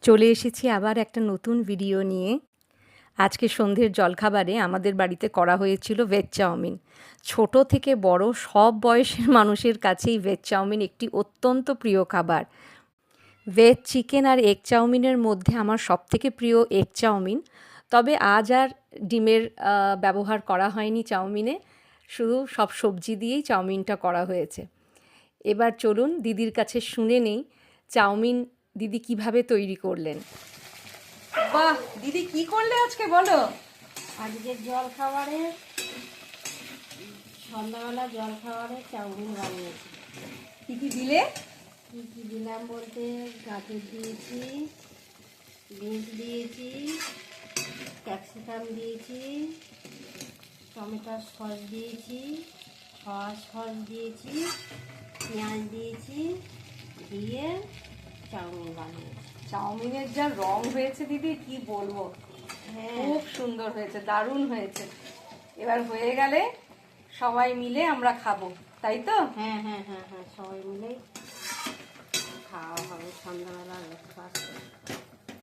চলে এসেছি আবার একটা নতুন ভিডিও নিয়ে। আজকে সন্ধ্যের জলখাবারে আমাদের বাড়িতে করা হয়েছিল ভেজ চাউমিন। ছোট থেকে বড় সব বয়সের মানুষের কাছেই ভেজ চাউমিন একটি অত্যন্ত প্রিয় খাবার। ভেজ চিকেন আর এগ চাউমিনের মধ্যে আমার সবথেকে প্রিয় এগ চাউমিন। তবে আজ আর ডিমের ব্যবহার করা হয়নি চাউমিনে, শুধু সব সবজি দিয়েই চাউমিনটা করা হয়েছে। এবার চলুন দিদির কাছে শুনে নেই চাউমিন দিদি কিভাবে তৈরি করলেন। বাহ দিদি, কি করলে আজকে বলো। আজকের সন্ধ্যাবেলা জলখাবারে চাউমিন বানিয়েছি। কি কি দিলে? কী কী দিলাম বলতে, গাজর দিয়েছি, বিনস দিয়েছি, ক্যাপসিকাম দিয়েছি, টমেটোর সস দিয়েছি, সস দিয়েছি, পেঁয়াজ দিয়েছি, দিয়ে চাউমিন বানিয়েছি। চাউমিনের যা রং হয়েছে দিদি, কি বলবো। হ্যাঁ, খুব সুন্দর হয়েছে, দারুণ হয়েছে। এবার হয়ে গেলে সবাই মিলে আমরা খাবো, তাই তো? হ্যাঁ হ্যাঁ হ্যাঁ হ্যাঁ, সবাই মিলে খাওয়া হবে সন্ধ্যাবেলা ব্রেকফাস্ট।